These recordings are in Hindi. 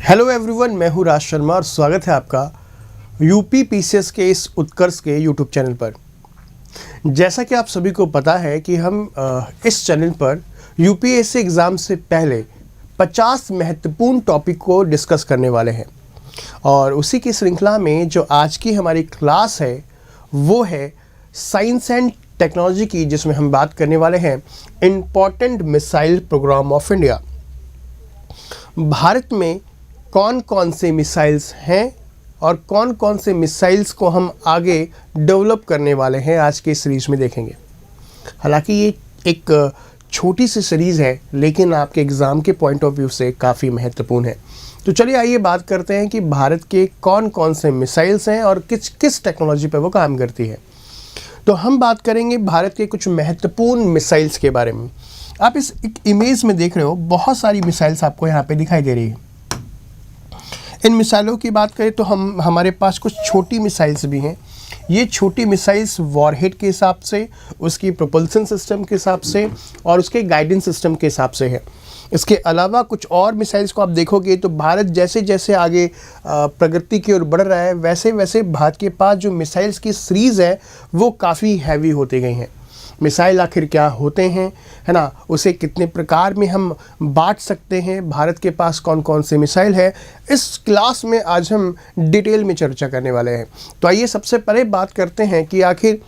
हेलो एवरीवन, मैं हूँ राज शर्मा और स्वागत है आपका यूपी पीसीएस के इस उत्कर्ष के यूट्यूब चैनल पर। जैसा कि आप सभी को पता है कि हम इस चैनल पर यूपीएससी एग्ज़ाम से पहले 50 महत्वपूर्ण टॉपिक को डिस्कस करने वाले हैं और उसी की श्रृंखला में जो आज की हमारी क्लास है वो है साइंस एंड टेक्नोलॉजी की, जिसमें हम बात करने वाले हैं important missile program of India. Bharat में कौन कौन से मिसाइल्स हैं और कौन कौन से मिसाइल्स को हम आगे डेवलप करने वाले हैं आज के सीरीज़ में देखेंगे। हालांकि ये एक छोटी सी सीरीज़ है लेकिन आपके एग्ज़ाम के पॉइंट ऑफ व्यू से काफ़ी महत्वपूर्ण है। तो चलिए आइए बात करते हैं कि भारत के कौन कौन से मिसाइल्स हैं और किस किस टेक्नोलॉजी पर वो काम करती है। तो हम बात करेंगे भारत के कुछ महत्वपूर्ण मिसाइल्स के बारे में। आप इस इमेज में देख रहे हो, बहुत सारी मिसाइल्स आपको यहाँ पे दिखाई दे रही है। इन मिसाइलों की बात करें तो हमारे पास कुछ छोटी मिसाइल्स भी हैं। ये छोटी मिसाइल्स वॉरहेड के हिसाब से, उसकी प्रोपल्सन सिस्टम के हिसाब से और उसके गाइडेंस सिस्टम के हिसाब से है। इसके अलावा कुछ और मिसाइल्स को आप देखोगे तो भारत जैसे जैसे आगे प्रगति की ओर बढ़ रहा है वैसे वैसे भारत के पास जो मिसाइल्स की सीरीज़ है वो काफ़ी हैवी होती गई हैं। मिसाइल आखिर क्या होते हैं, है ना, उसे कितने प्रकार में हम बांट सकते हैं, भारत के पास कौन कौन से मिसाइल है, इस क्लास में आज हम डिटेल में चर्चा करने वाले हैं। तो आइए सबसे पहले बात करते हैं कि आखिर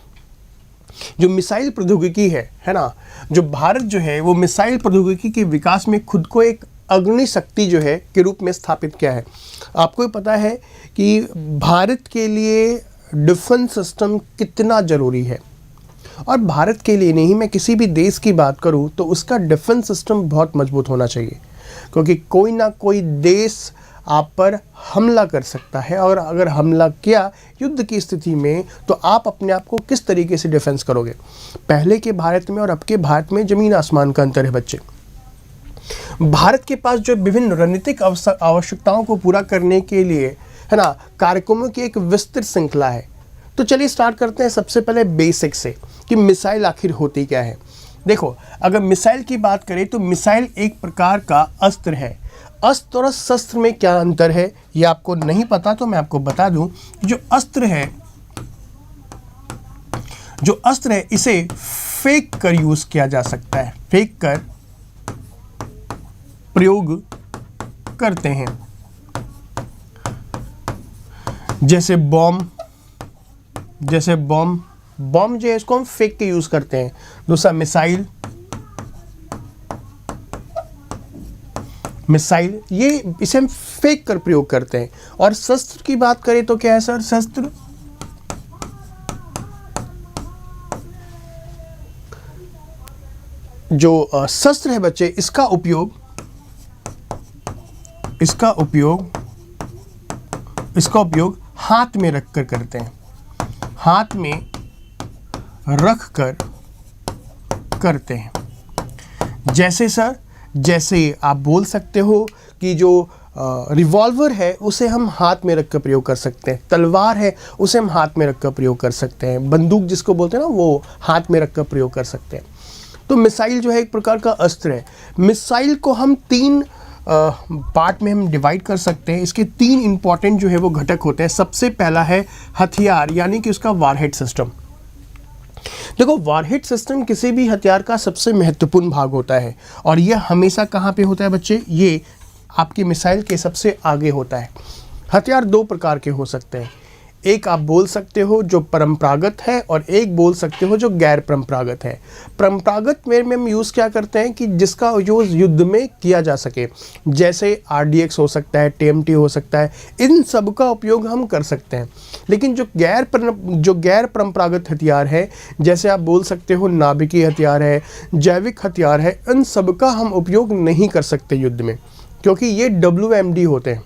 जो मिसाइल प्रौद्योगिकी है ना, जो भारत जो है वो मिसाइल प्रौद्योगिकी के विकास में खुद को एक अग्रणी शक्ति जो है के रूप में स्थापित किया है। आपको ही पता है कि भारत के लिए डिफेंस सिस्टम कितना ज़रूरी है, और भारत के लिए नहीं, मैं किसी भी देश की बात करूं तो उसका डिफेंस सिस्टम बहुत मजबूत होना चाहिए, क्योंकि कोई ना कोई देश आप पर हमला कर सकता है और अगर हमला किया युद्ध की स्थिति में तो आप अपने आप को किस तरीके से डिफेंस करोगे। पहले के भारत में और अब के भारत में ज़मीन आसमान का अंतर है बच्चे। भारत के पास जो विभिन्न रणनीतिक आवश्यकताओं को पूरा करने के लिए, है ना, कार्यक्रमों की एक विस्तृत श्रृंखला है। तो चलिए स्टार्ट करते हैं सबसे पहले बेसिक से कि मिसाइल आखिर होती क्या है। देखो, अगर मिसाइल की बात करें तो मिसाइल एक प्रकार का अस्त्र है। अस्त्र और शस्त्र में क्या अंतर है ये आपको नहीं पता तो मैं आपको बता दूं कि जो अस्त्र है इसे फेंक कर यूज किया जा सकता है, फेंक कर प्रयोग करते हैं। जैसे बॉम्ब जो है इसको हम फेंक के यूज करते हैं। दूसरा मिसाइल, ये इसे हम फेंक कर प्रयोग करते हैं। और शस्त्र की बात करें तो क्या है सर? शस्त्र जो शस्त्र है बच्चे, इसका उपयोग हाथ में रखकर करते हैं, हाथ में रख कर करते हैं। जैसे आप बोल सकते हो कि जो रिवॉल्वर है उसे हम हाथ में रख कर प्रयोग कर सकते हैं, तलवार है उसे हम हाथ में रख कर प्रयोग कर सकते हैं, बंदूक जिसको बोलते हैं ना वो हाथ में रख कर प्रयोग कर सकते हैं। तो मिसाइल जो है एक प्रकार का अस्त्र है। मिसाइल को हम 3 पार्ट में हम डिवाइड कर सकते हैं। इसके 3 इंपॉर्टेंट जो है वो घटक होते हैं। सबसे पहला है हथियार, यानी कि उसका वारहेड सिस्टम। देखो, वारहेड सिस्टम किसी भी हथियार का सबसे महत्वपूर्ण भाग होता है और यह हमेशा कहाँ पे होता है बच्चे? ये आपकी मिसाइल के सबसे आगे होता है। हथियार 2 प्रकार के हो सकते हैं। एक आप बोल सकते हो जो परंपरागत है और एक बोल सकते हो जो गैर परंपरागत है। परंपरागत में हम यूज़ क्या करते हैं कि जिसका यूज़ युद्ध में किया जा सके, जैसे RDX हो सकता है, TMT हो सकता है, इन सब का उपयोग हम कर सकते हैं। लेकिन जो गैर परंपरागत हथियार है, जैसे आप बोल सकते हो नाभिकीय हथियार है, जैविक हथियार है, इन सब का हम उपयोग नहीं कर सकते युद्ध में, क्योंकि ये WMD होते हैं।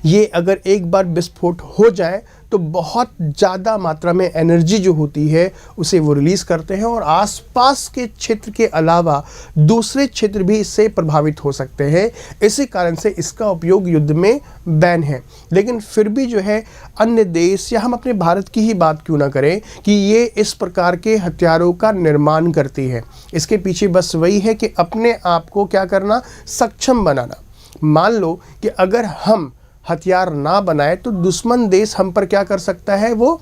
ये अगर एक बार विस्फोट हो जाए तो बहुत ज़्यादा मात्रा में एनर्जी जो होती है उसे वो रिलीज़ करते हैं और आसपास के क्षेत्र के अलावा दूसरे क्षेत्र भी इससे प्रभावित हो सकते हैं। इसी कारण से इसका उपयोग युद्ध में बैन है। लेकिन फिर भी जो है अन्य देश या हम अपने भारत की ही बात क्यों ना करें कि ये इस प्रकार के हथियारों का निर्माण करती है। इसके पीछे बस वही है कि अपने आप को क्या करना, सक्षम बनाना। मान लो कि अगर हम हथियार ना बनाए तो दुश्मन देश हम पर क्या कर सकता है, वो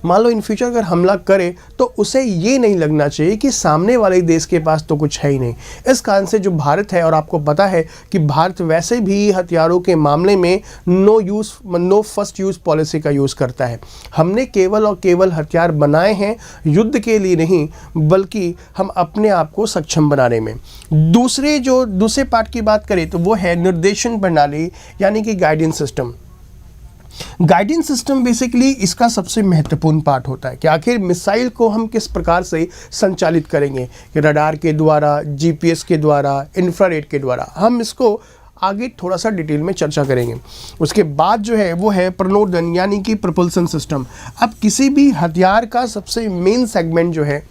मान लो इन फ्यूचर अगर हमला करे तो उसे ये नहीं लगना चाहिए कि सामने वाले देश के पास तो कुछ है ही नहीं। इस कारण से जो भारत है, और आपको पता है कि भारत वैसे भी हथियारों के मामले में नो फर्स्ट यूज़ पॉलिसी का यूज़ करता है। हमने केवल और केवल हथियार बनाए हैं युद्ध के लिए नहीं, बल्कि हम अपने आप को सक्षम बनाने में। दूसरे पार्ट की बात करें तो वो है निर्देशन प्रणाली, यानी कि guidance system. Guidance system basically इसका सबसे महत्वपूर्ण पार्ट होता है कि आखिर मिसाइल को हम किस प्रकार से संचालित करेंगे, रडार के द्वारा, जीपीएस के द्वारा, इंफ्रारेड के द्वारा। हम इसको आगे थोड़ा सा डिटेल में चर्चा करेंगे। उसके बाद जो है वो है प्रणोदन, यानी कि प्रपल्सन सिस्टम। अब किसी भी हथियार का सबसे मेन सेगमेंट जो है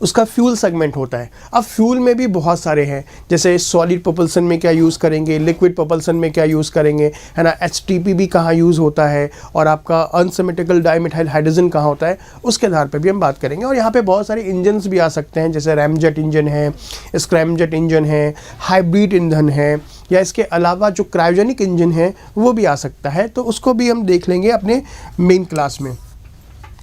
उसका फ्यूल सेगमेंट होता है। अब फ्यूल में भी बहुत सारे हैं, जैसे सॉलिड प्रोपल्सन में क्या यूज़ करेंगे, लिक्विड प्रोपल्सन में क्या यूज़ करेंगे, है ना, एचटीपी भी कहाँ यूज़ होता है, और आपका अनसिमेट्रिकल डाइमिथाइल हाइड्रोजन कहाँ होता है, उसके आधार पर भी हम बात करेंगे। और यहाँ पे बहुत सारे इंजन्स भी आ सकते हैं, जैसे रैमजेट इंजन है, स्क्रैमजेट इंजन है, हाइब्रिड ईंधन है, या इसके अलावा जो क्रायोजेनिक इंजन है वो भी आ सकता है। तो उसको भी हम देख लेंगे अपने मेन क्लास में।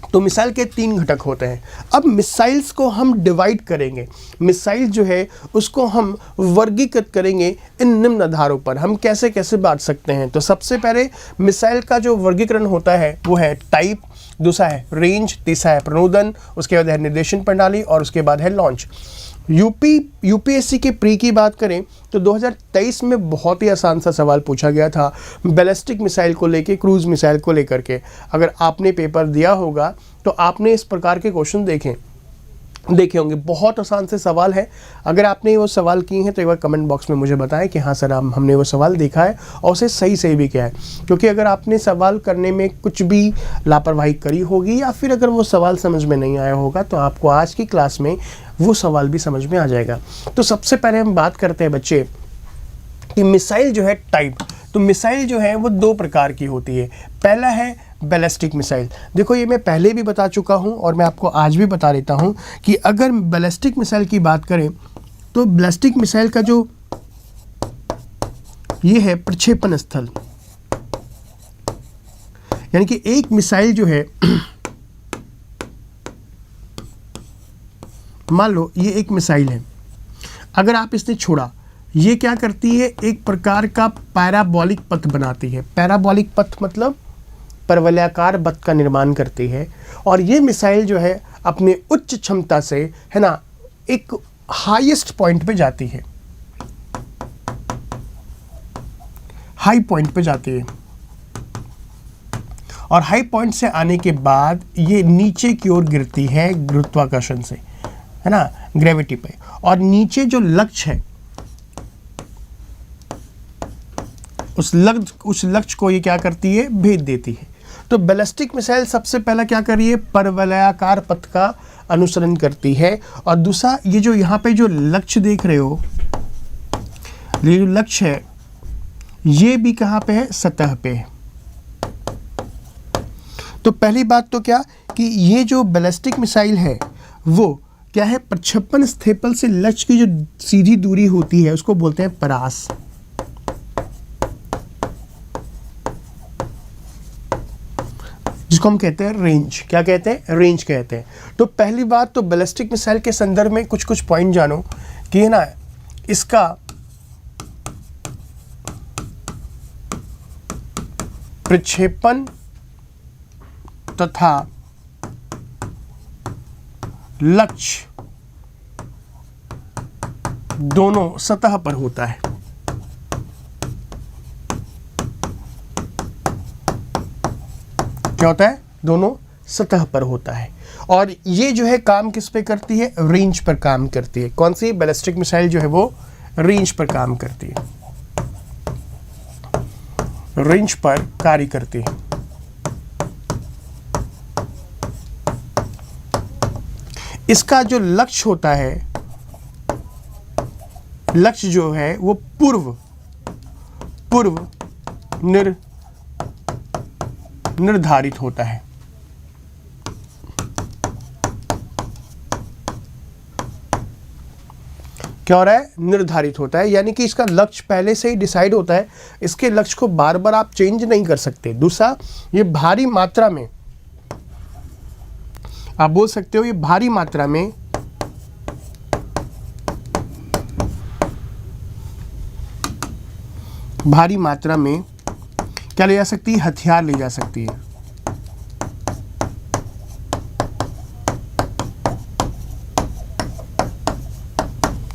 तो मिसाइल के 3 घटक होते हैं। अब मिसाइल्स को हम डिवाइड करेंगे। मिसाइल जो है उसको हम वर्गीकृत करेंगे इन निम्न आधारों पर। हम कैसे कैसे बांट सकते हैं? तो सबसे पहले मिसाइल का जो वर्गीकरण होता है वो है टाइप, दूसरा है रेंज, तीसरा है प्रणोदन, उसके बाद है निर्देशन प्रणाली, और उसके बाद है लॉन्च। यूपीएससी के प्री की बात करें तो 2023 में बहुत ही आसान सा सवाल पूछा गया था बैलिस्टिक मिसाइल को लेके, क्रूज मिसाइल को लेकर के। अगर आपने पेपर दिया होगा तो आपने इस प्रकार के क्वेश्चन देखे होंगे। बहुत आसान से सवाल है। अगर आपने वो सवाल किए हैं तो एक बार कमेंट बॉक्स में मुझे बताएं कि हाँ सर हमने वो सवाल देखा है और उसे सही भी किया है। क्योंकि अगर आपने सवाल करने में कुछ भी लापरवाही करी होगी या फिर अगर वो सवाल समझ में नहीं आया होगा तो आपको आज की क्लास में वो सवाल भी समझ में आ जाएगा। तो सबसे पहले हम बात करते हैं बच्चे कि मिसाइल जो है टाइप। तो मिसाइल जो है वो 2 प्रकार की होती है। पहला है बैलिस्टिक मिसाइल। देखो ये मैं पहले भी बता चुका हूँ और मैं आपको आज भी बता देता हूँ कि अगर बैलिस्टिक मिसाइल की बात करें तो बैलिस्टिक मिसाइल का जो ये है प्रक्षेपण स्थल, यानी कि एक मिसाइल जो है मान लो ये एक मिसाइल है, अगर आप इसने छोड़ा, ये क्या करती है, एक प्रकार का पैराबोलिक पथ बनाती है। पैराबोलिक पथ मतलब परवलयाकार पथ का निर्माण करती है। और ये मिसाइल जो है अपने उच्च क्षमता से, है ना, एक हाईएस्ट पॉइंट पे जाती है, हाई पॉइंट पे जाती है, और हाई पॉइंट से आने के बाद ये नीचे की ओर गिरती है गुरुत्वाकर्षण से, है ना, ग्रेविटी पे। और नीचे जो लक्ष्य है उस लक्ष्य को ये क्या करती है, भेद देती है। तो बैलिस्टिक मिसाइल सबसे पहला क्या कर रही है, परवलयाकार पथ का अनुसरण करती है। और दूसरा ये जो यहाँ पे जो लक्ष्य देख रहे हो, ये जो लक्ष्य है ये भी कहाँ पे है, सतह पे है। तो पहली बात तो क्या कि ये जो बैलिस्टिक मिसाइल है वो क्या है, प्रक्षेपण स्थल से लक्ष्य की जो सीधी दूरी होती है उसको बोलते हैं परास। जिसको हम कहते हैं रेंज। क्या कहते हैं, रेंज कहते हैं। तो पहली बात तो बैलिस्टिक मिसाइल के संदर्भ में कुछ पॉइंट जानो कि है ना, इसका प्रक्षेपण तथा लक्ष्य दोनों सतह पर होता है। क्या होता है, दोनों सतह पर होता है। और ये जो है काम किस पे करती है, रेंज पर काम करती है। कौन सी, बैलिस्टिक मिसाइल जो है वो रेंज पर काम करती है, रेंज पर कार्य करती है। इसका जो लक्ष्य होता है, लक्ष्य जो है वो पूर्व निर्धारित होता है। क्या हो रहा है, निर्धारित होता है, यानी कि इसका लक्ष्य पहले से ही डिसाइड होता है, इसके लक्ष्य को बार बार आप चेंज नहीं कर सकते। दूसरा, ये भारी मात्रा में, आप बोल सकते हो ये भारी मात्रा में क्या ले जा सकती है, हथियार ले जा सकती है।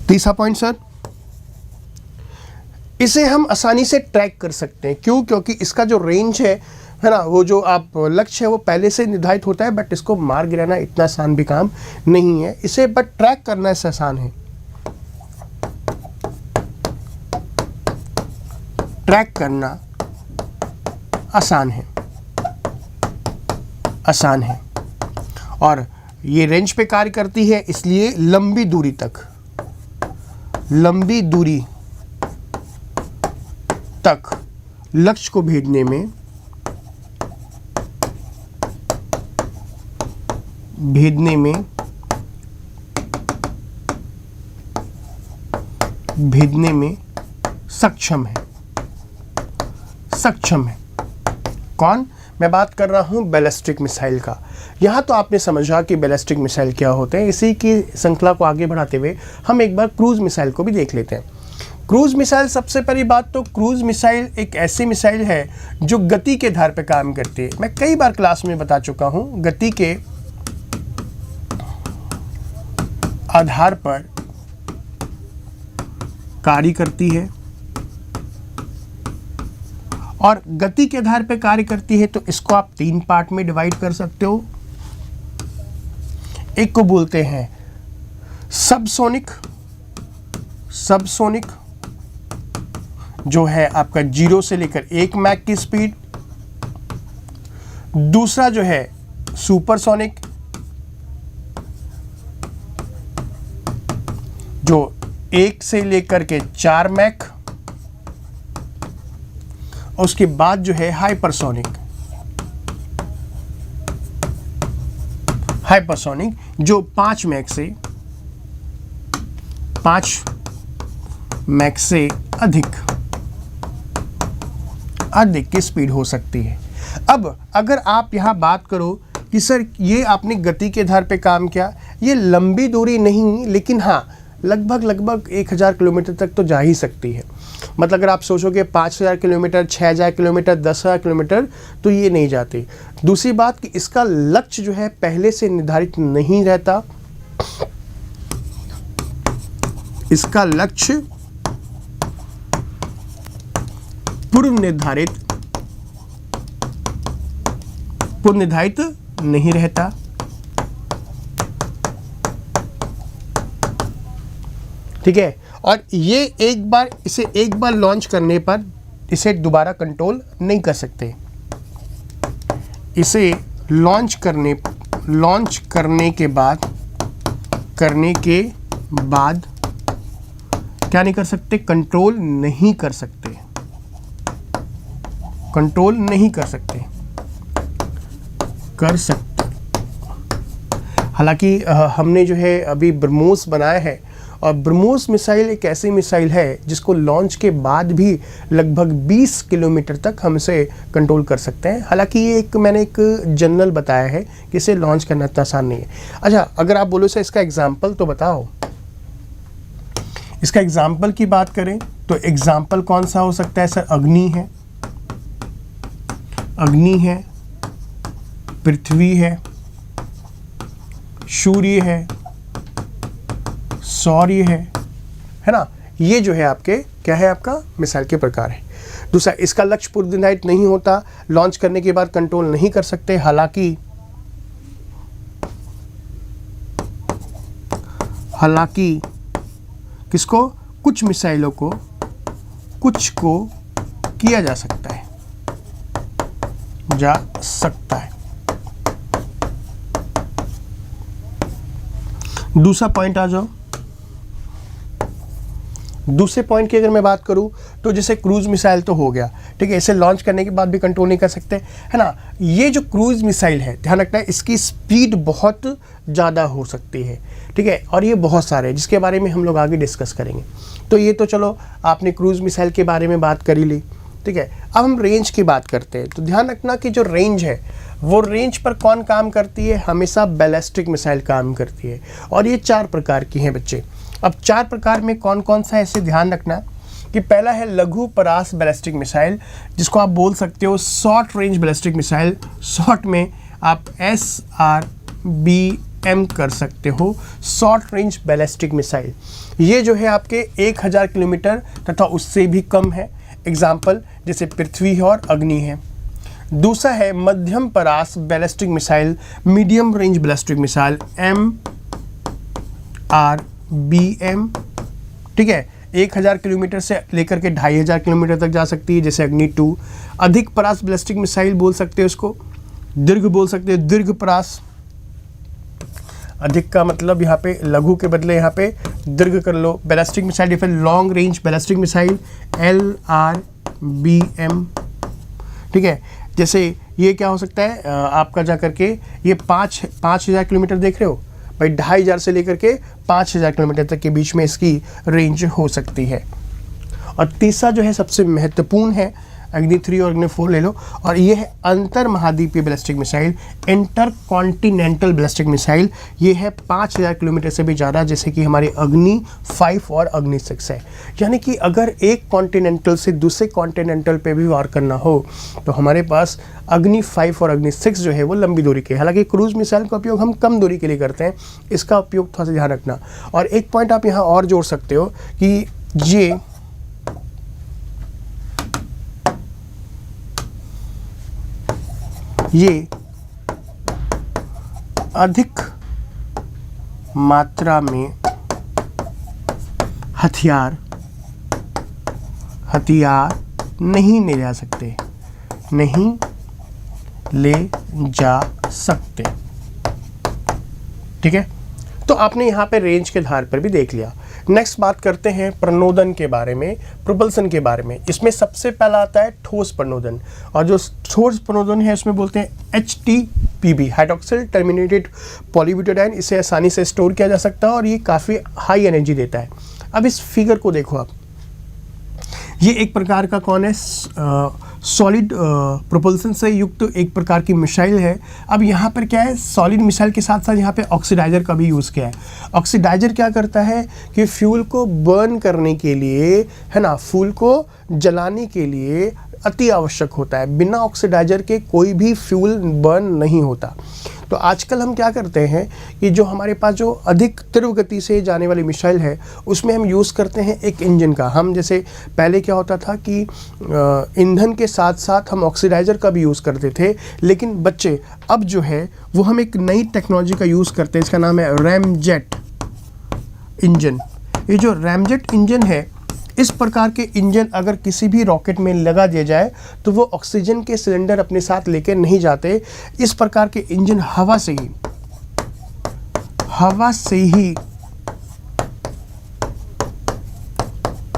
तीसरा पॉइंट सर, इसे हम आसानी से ट्रैक कर सकते हैं। क्यों? क्योंकि इसका जो रेंज है ना, वो जो आप लक्ष्य है वो पहले से निर्धारित होता है, बट इसको मार गिराना इतना आसान भी काम नहीं है, इसे बट ट्रैक करना इससे आसान है। ट्रैक करना आसान है और ये रेंज पे कार्य करती है, इसलिए लंबी दूरी तक लक्ष्य को भेजने में सक्षम है। कौन? मैं बात कर रहा हूं बैलिस्टिक मिसाइल का। यहाँ तो आपने समझा कि बैलिस्टिक मिसाइल क्या होते हैं। इसी की श्रृंखला को आगे बढ़ाते हुए हम एक बार क्रूज मिसाइल को भी देख लेते हैं। क्रूज मिसाइल, सबसे पहली बात तो क्रूज मिसाइल एक ऐसी मिसाइल है जो गति के आधार पर काम करती है। मैं कई बार क्लास में बता चुका हूँ, गति के आधार पर कार्य करती है और गति के आधार पर कार्य करती है तो इसको आप 3 पार्ट में डिवाइड कर सकते हो। एक को बोलते हैं सबसोनिक जो है आपका 0 से लेकर 1 मैक की स्पीड। दूसरा जो है सुपरसोनिक, जो 1 से लेकर के 4 मैक। उसके बाद जो है हाइपरसोनिक जो 5 मैक से अधिक की स्पीड हो सकती है। अब अगर आप यहां बात करो कि सर ये आपने गति के आधार पे काम किया, ये लंबी दूरी नहीं, लेकिन हाँ लगभग 1000 किलोमीटर तक तो जा ही सकती है। मतलब अगर आप सोचोगे 5000 किलोमीटर, 6000 किलोमीटर, 10,000 किलोमीटर, तो ये नहीं जाती। दूसरी बात कि इसका लक्ष्य जो है पहले से निर्धारित नहीं रहता। इसका लक्ष्य पूर्व निर्धारित नहीं रहता। ठीक है, और ये इसे एक बार लॉन्च करने पर इसे दोबारा कंट्रोल नहीं कर सकते। इसे लॉन्च करने के बाद क्या नहीं कर सकते? कंट्रोल नहीं कर सकते। हालांकि हमने जो है अभी ब्रह्मोस बनाया है, और ब्रह्मोस मिसाइल एक ऐसी मिसाइल है जिसको लॉन्च के बाद भी लगभग 20 किलोमीटर तक हम इसे कंट्रोल कर सकते हैं। हालांकि ये मैंने एक जनरल बताया है कि इसे लॉन्च करना इतना आसान नहीं है। अच्छा, अगर आप बोलो सर इसका एग्जाम्पल तो बताओ। इसका एग्जाम्पल की बात करें तो एग्जाम्पल कौन सा हो सकता है सर? अग्नि है, पृथ्वी है, सूर्य है, सौर्य है ना। ये जो है आपके क्या है, आपका मिसाइल के प्रकार है। दूसरा, इसका लक्ष्य पूर्व निर्धारित नहीं होता, लॉन्च करने के बाद कंट्रोल नहीं कर सकते। हालांकि किसको? कुछ मिसाइलों को किया जा सकता है। दूसरा पॉइंट आ जाओ। दूसरे पॉइंट की अगर मैं बात करूं तो जैसे क्रूज मिसाइल तो हो गया, ठीक है, इसे लॉन्च करने के बाद भी कंट्रोल नहीं कर सकते, है ना। ये जो क्रूज मिसाइल है, ध्यान रखना है, इसकी स्पीड बहुत ज़्यादा हो सकती है, ठीक है, और ये बहुत सारे हैं जिसके बारे में हम लोग आगे डिस्कस करेंगे। तो ये तो चलो आपने क्रूज मिसाइल के बारे में बात कर ही ली, ठीक है। अब हम रेंज की बात करते हैं। तो ध्यान रखना कि जो रेंज है वो रेंज पर कौन काम करती है, हमेशा बैलिस्टिक मिसाइल काम करती है, और ये 4 प्रकार की हैं बच्चे। अब 4 प्रकार में कौन कौन सा है इसे ध्यान रखना कि पहला है लघु परास बैलिस्टिक मिसाइल, जिसको आप बोल सकते हो short range ballistic missile. Short में आप SRBM कर सकते हो, शॉर्ट रेंज बैलिस्टिक मिसाइल। ये जो है आपके 1000 किलोमीटर तथा उससे भी कम है। एग्जाम्पल जैसे पृथ्वी है और अग्नि है। दूसरा है मध्यम परास ballistic missile, medium range ballistic missile, MRBM, ठीक है, 1000 किलोमीटर से लेकर के 2500 किलोमीटर तक जा सकती है, जैसे अग्नि 2। अधिक परास बैलिस्टिक मिसाइल बोल सकते हो इसको, दीर्घ बोल सकते हो, दीर्घ परास। अधिक का मतलब यहाँ पे लघु के बदले यहाँ पे दीर्घ कर लो। Ballistic missile different long range ballistic missile LRBM, ठीक है। जैसे ये क्या हो सकता है, आपका जा करके ये 5000 किलोमीटर देख रहे हो भाई, 2500 से लेकर के 5000 किलोमीटर तक के बीच में इसकी रेंज हो सकती है। और तीसरा जो है सबसे महत्वपूर्ण है, अग्नि 3 और अग्नि 4 ले लो, और ये है अंतर महाद्वीपीय ballistic missile, inter continental ballistic missile. ये है 5000 किलोमीटर से भी ज़्यादा, जैसे कि हमारी अग्नि 5 और अग्नि 6 है। यानी कि अगर एक कॉन्टिनेंटल से दूसरे कॉन्टिनेंटल पे भी वार करना हो तो हमारे पास अग्नि 5 और अग्नि 6 जो है वो लंबी दूरी के। हालांकि क्रूज मिसाइल का उपयोग हम कम दूरी के लिए करते हैं, इसका उपयोग थोड़ा सा ध्यान रखना। और एक पॉइंट आप यहाँ और जोड़ सकते हो कि ये अधिक मात्रा में हथियार नहीं ले जा सकते, नहीं ले जा सकते, ठीक है। तो आपने यहाँ पे रेंज के आधार पर भी देख लिया। नेक्स्ट बात करते हैं प्रणोदन के बारे में, प्रोपल्सन के बारे में। इसमें सबसे पहला आता है ठोस प्रणोदन, और जो ठोस प्रणोदन है उसमें बोलते हैं HTPB, हाइड्रोक्सिल टर्मिनेटेड पॉलीब्यूटाडाइन। इसे आसानी से स्टोर किया जा सकता है और ये काफ़ी हाई एनर्जी देता है। अब इस फिगर को देखो आप, ये एक प्रकार का कौन है, सॉलिड प्रोपल्सन से युक्त एक प्रकार की मिसाइल है। अब यहाँ पर क्या है, सॉलिड मिसाइल के साथ साथ यहाँ पे ऑक्सीडाइजर का भी यूज़ किया है। ऑक्सीडाइजर क्या करता है कि फ्यूल को बर्न करने के लिए, है ना, फ्यूल को जलाने के लिए अति आवश्यक होता है। बिना ऑक्सीडाइजर के कोई भी फ्यूल बर्न नहीं होता। तो आजकल हम क्या करते हैं कि जो हमारे पास जो अधिक तीव्र गति से जाने वाली मिसाइल है उसमें हम यूज़ करते हैं एक इंजन का। हम जैसे पहले क्या होता था कि ईंधन के साथ साथ हम ऑक्सीडाइजर का भी यूज़ करते थे, लेकिन बच्चे अब जो है वो हम एक नई टेक्नोलॉजी का यूज़ करते हैं, इसका नाम है रैमजेट इंजन। ये जो रैमजेट इंजन है, इस प्रकार के इंजन अगर किसी भी रॉकेट में लगा दिया जाए तो वो ऑक्सीजन के सिलेंडर अपने साथ लेकर नहीं जाते। इस प्रकार के इंजन हवा से ही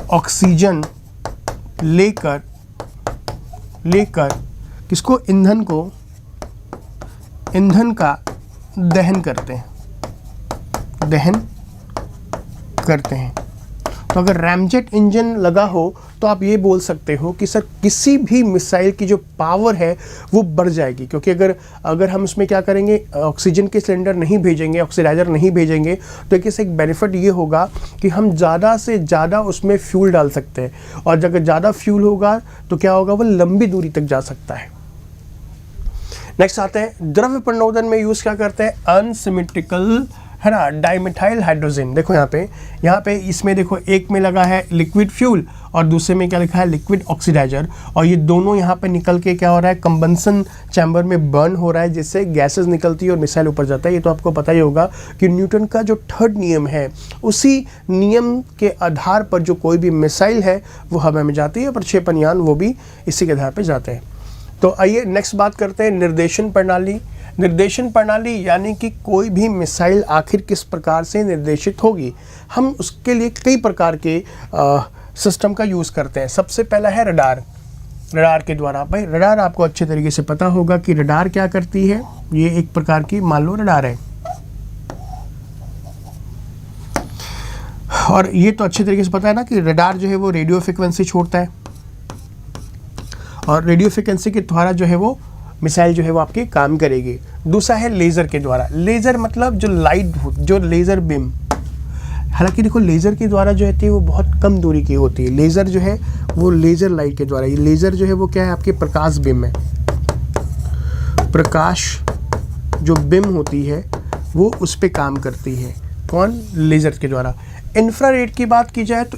ऑक्सीजन लेकर किसको, ईंधन का दहन करते हैं। तो अगर रैमजेट इंजन लगा हो तो आप ये बोल सकते हो कि सर किसी भी मिसाइल की जो पावर है वो बढ़ जाएगी, क्योंकि अगर हम उसमें क्या करेंगे, ऑक्सीजन के सिलेंडर नहीं भेजेंगे, ऑक्सीडाइजर नहीं भेजेंगे, तो इससे एक बेनिफिट ये होगा कि हम ज़्यादा से ज़्यादा उसमें फ्यूल डाल सकते हैं, और अगर ज़्यादा फ्यूल होगा तो क्या होगा, वो लंबी दूरी तक जा सकता है। नेक्स्ट आते हैं द्रव्य प्रणोदन में यूज़ क्या करते हैं, अनसिमेट्रिकल, है ना, डाइमेथाइल हाइड्रोजन। देखो यहाँ पे इसमें देखो, एक में लगा है लिक्विड फ्यूल और दूसरे में क्या लिखा है, लिक्विड ऑक्सीडाइजर, और ये दोनों यहाँ पे निकल के क्या हो रहा है, कंबंसन चैम्बर में बर्न हो रहा है, जिससे गैसेस निकलती है और मिसाइल ऊपर जाता है। ये तो आपको पता ही होगा कि न्यूटन का जो 3rd नियम है, उसी नियम के आधार पर जो कोई भी मिसाइल है वो हवा में जाती है, प्रक्षेपण यान वो भी इसी के आधार पर जाते हैं। तो आइए नेक्स्ट बात करते हैं निर्देशन प्रणाली। निर्देशन प्रणाली यानी कि कोई भी मिसाइल आखिर किस प्रकार से निर्देशित होगी, हम उसके लिए कई प्रकार के सिस्टम का यूज़ करते हैं। सबसे पहला है रडार। रडार के द्वारा, भाई रडार आपको अच्छे तरीके से पता होगा कि रडार क्या करती है। ये एक प्रकार की मान लो रडार है, और ये तो अच्छे तरीके से पता है ना कि रडार जो है वो रेडियो फ्रिक्वेंसी छोड़ता है, और रेडियो फ्रिक्वेंसी के द्वारा जो है वो मिसाइल जो है वो आपकी काम करेगी। दूसरा है लेज़र के द्वारा। लेज़र मतलब जो लाइट, जो लेज़र बीम, हालांकि देखो लेज़र के द्वारा जो होती है वो बहुत कम दूरी की होती है। लेज़र जो है वो लेज़र लाइट के द्वारा, ये लेज़र जो है वो क्या है, आपके प्रकाश बीम है। प्रकाश जो बीम होती है वो उस पर काम करती है। कौन? लेज़र के द्वारा। इंफ्रारेड की बात की जाए तो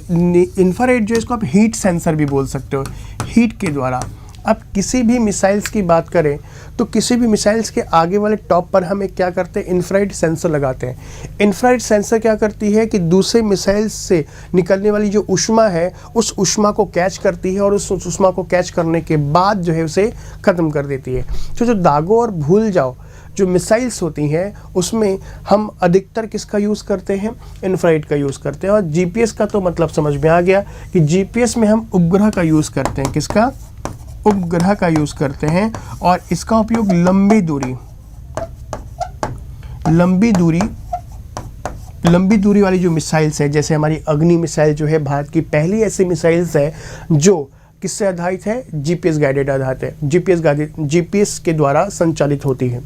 इंफ्रारेड जो है इसको आप हीट सेंसर भी बोल सकते हो, हीट के द्वारा। अब किसी भी मिसाइल्स की बात करें तो किसी भी मिसाइल्स के आगे वाले टॉप पर हम एक क्या करते हैं, इंफ्रारेड सेंसर लगाते हैं। इंफ्रारेड सेंसर क्या करती है कि दूसरे मिसाइल्स से निकलने वाली जो ऊष्मा है उस ऊष्मा को कैच करती है, और उस ऊष्मा को कैच करने के बाद जो है उसे ख़त्म कर देती है। तो जो दागो और भूल जाओ जो मिसाइल्स होती हैं उसमें हम अधिकतर किसका यूज़ करते हैं, इंफ्रारेड का यूज़ करते हैं। और जीपीएस का तो मतलब समझ में आ गया कि जीपीएस में हम उपग्रह का यूज़ करते हैं। किसका? उपग्रह का यूज़ करते हैं, और इसका उपयोग लंबी दूरी वाली जो मिसाइल्स है, जैसे हमारी अग्नि मिसाइल जो है भारत की पहली ऐसी मिसाइल्स है जो किससे आधारित है, जीपीएस गाइडेड आधारित है, जीपीएस के द्वारा संचालित होती है।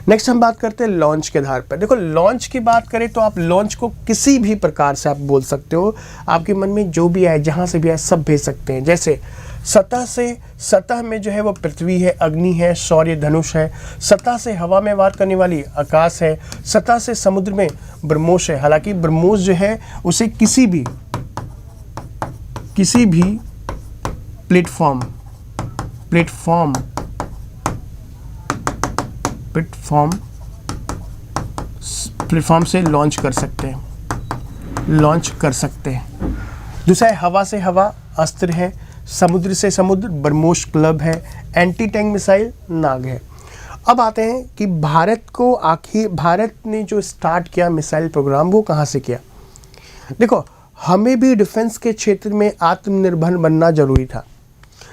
नेक्स्ट हम बात करते हैं लॉन्च के आधार पर। देखो लॉन्च की बात करें तो आप लॉन्च को किसी भी प्रकार से आप बोल सकते हो, आपके मन में जो भी आए, जहाँ से भी आए, सब भेज सकते हैं। जैसे सतह में जो है वो पृथ्वी है, अग्नि है, सौर्य धनुष है। सतह से हवा में वार करने वाली आकाश है। सतह से समुद्र में ब्रह्मोस है। हालांकि ब्रह्मोस जो है उसे किसी भी प्लेटफॉर्म से लॉन्च कर सकते हैं। दूसरा है हवा से हवा, अस्त्र है। समुद्र से समुद्र, ब्रह्मोस क्लब है। एंटी टैंक मिसाइल नाग है। अब आते हैं कि भारत ने जो स्टार्ट किया मिसाइल प्रोग्राम वो कहाँ से किया। देखो हमें भी डिफेंस के क्षेत्र में आत्मनिर्भर बनना जरूरी था,